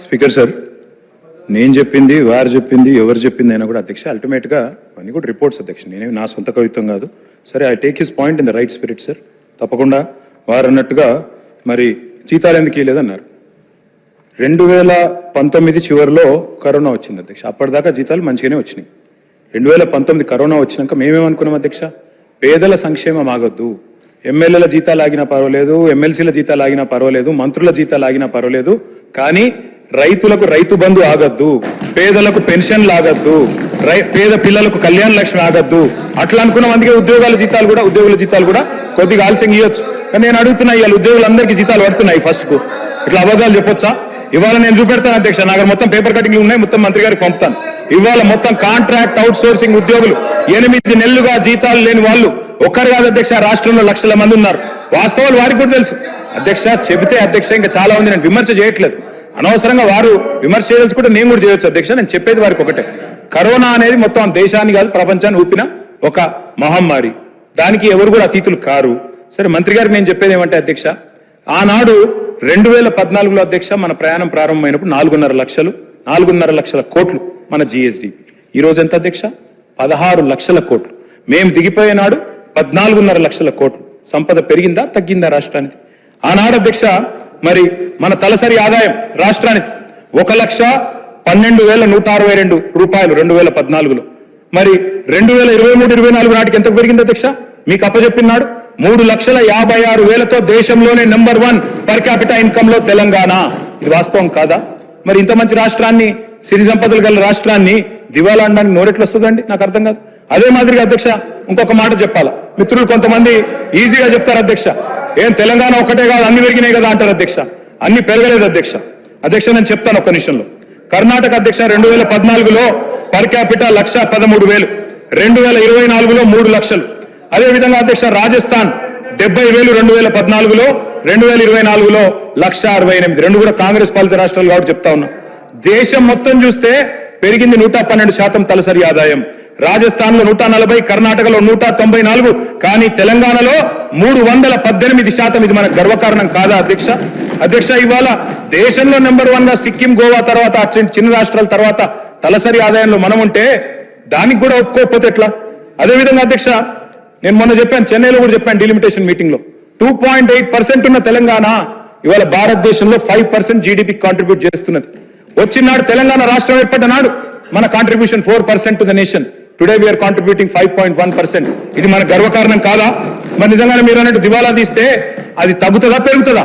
Speaker sir, నేను చెప్పింది వారు చెప్పింది ఎవరు చెప్పింది అయినా కూడా అధ్యక్ష అల్టిమేట్గా అన్నీ కూడా రిపోర్ట్స్ అధ్యక్ష. నేనేమి నా సొంత కవిత్వం కాదు. సరే, I take his point in the right spirit sir. తప్పకుండా వారు అన్నట్టుగా మరి జీతాలు ఎందుకు ఇవ్వలేదన్నారు. 2019 చివరిలో కరోనా వచ్చింది అధ్యక్ష. అప్పటిదాకా జీతాలు మంచిగానే వచ్చినాయి. 2019 కరోనా వచ్చినాక మేమేమనుకున్నాం అధ్యక్ష, పేదల సంక్షేమం ఆగొద్దు, ఎమ్మెల్యేల జీతాలు ఆగినా పర్వాలేదు, ఎమ్మెల్సీల జీతాలు ఆగినా పర్వాలేదు, మంత్రుల జీతాలు ఆగినా పర్వాలేదు, కానీ రైతులకు రైతు బంధు ఆగద్దు, పేదలకు పెన్షన్లు ఆగద్దు, పేద పిల్లలకు కళ్యాణ లక్ష్మి ఆగద్దు. అట్లా అనుకున్న మందికి ఉద్యోగుల జీతాలు కూడా కొద్దిగా ఆలస్యంగా ఇవ్వచ్చు. కానీ నేను అడుగుతున్నా, ఇవాళ ఉద్యోగులందరికీ జీతాలు పడుతున్నాయి ఫస్ట్కు. ఇట్లా అబద్ధాలు చెప్పొచ్చా? ఇవాళ నేను చూపెడతాను అధ్యక్ష, నాకు మొత్తం పేపర్ కటింగ్లు ఉన్నాయి, మొత్తం మంత్రి గారికి పంపుతాను. ఇవాళ మొత్తం కాంట్రాక్ట్ అవుట్ సోర్సింగ్ ఉద్యోగులు 8 నెలలుగా జీతాలు లేని వాళ్ళు ఒక్కరు కాదు అధ్యక్ష, రాష్ట్రంలో లక్షల మంది ఉన్నారు. వాస్తవాలు వారికి కూడా తెలుసు అధ్యక్ష. చెబితే అధ్యక్ష ఇంకా చాలా ఉంది, నేను విమర్శ చేయట్లేదు. అనవసరంగా వారు విమర్శ చేయదలుచుకుంటే నేను కూడా చేయొచ్చు అధ్యక్ష. నేను చెప్పేది వారికి ఒకటే, కరోనా అనేది మొత్తం దేశాన్ని కాదు ప్రపంచాన్ని ఊపిన ఒక మహమ్మారి, దానికి ఎవరు కూడా అతీతులు కారు. సరే, మంత్రి గారికి నేను చెప్పేది ఏమంటే అధ్యక్ష, ఆనాడు 2014లో అధ్యక్ష మన ప్రయాణం ప్రారంభమైనప్పుడు 4.5 లక్షల కోట్లు మన జిఎస్డి. ఈరోజు ఎంత అధ్యక్ష? 16 లక్షల కోట్లు. మేము దిగిపోయే నాడు 14.5 లక్షల కోట్లు. సంపద పెరిగిందా తగ్గిందా రాష్ట్రానికి? ఆనాడు అధ్యక్ష మరి మన తలసరి ఆదాయం రాష్ట్రానికి 1,12,162 రూపాయలు 2014లో. మరి 2023-24 నాటికి ఎంతకు పెరిగింది అధ్యక్ష? మీకు అప్పచెప్పినాడు 3,56,000తో దేశంలోనే నెంబర్ 1 పర్ క్యాపిటల్ ఇన్కమ్ లో తెలంగాణ. ఇది వాస్తవం కాదా? మరి ఇంత మంచి రాష్ట్రాన్ని, సిరి సంపదలు గల రాష్ట్రాన్ని దివాలా అనడానికి నోరెట్లు వస్తుందండి? నాకు అర్థం కాదు. అదే మాదిరిగా అధ్యక్ష ఇంకొక మాట చెప్పాలా, మిత్రులు కొంతమంది ఈజీగా చెప్తారు అధ్యక్ష, ఏం తెలంగాణ ఒకటే కాదు అన్ని పెరిగినాయి కదా అంటారు అధ్యక్ష. అన్ని పెరగలేదు అధ్యక్ష. నేను చెప్తాను ఒక్క నిమిషంలో. కర్ణాటక అధ్యక్ష 2014లో పర్ క్యాపిటల్ 1,13,000, 2024లో 3 లక్షలు. అదేవిధంగా అధ్యక్ష రాజస్థాన్ 70,000 2014లో, 2024లో 1,68,000. రెండు కూడా కాంగ్రెస్ పాలిత రాష్ట్రాలు కాబట్టి చెప్తా ఉన్నా. దేశం మొత్తం చూస్తే పెరిగింది 112% తలసరి ఆదాయం. రాజస్థాన్ లో 140, కర్ణాటకలో 194, కానీ తెలంగాణలో 318%. ఇది మన గర్వకారణం కాదా అధ్యక్ష? ఇవాళ దేశంలో నెంబర్ 1గా సిక్కిం, గోవా తర్వాత చిన్న రాష్ట్రాల తర్వాత తలసరి ఆదాయంలో మనం ఉంటే దానికి కూడా ఒప్పుకోకపోతే ఎట్లా? అదేవిధంగా అధ్యక్ష నేను మొన్న చెప్పాను, చెన్నైలో కూడా చెప్పాను డిలిమిటేషన్ మీటింగ్ లో, 2.8% ఉన్న తెలంగాణ ఇవాళ భారతదేశంలో 5% జీడిపి కాంట్రిబ్యూట్ చేస్తున్నది. వచ్చినాడు తెలంగాణ రాష్ట్రం ఏర్పడ్డ నాడు మన contribution 4% to the nation. Today we're contributing 5.1%. ఇది మన గర్వకారణం కాదా? మరి నిజంగానే మీరు అన్నట్టు దివాలా తీస్తే అది తగ్గుతుందా పెరుగుతుందా?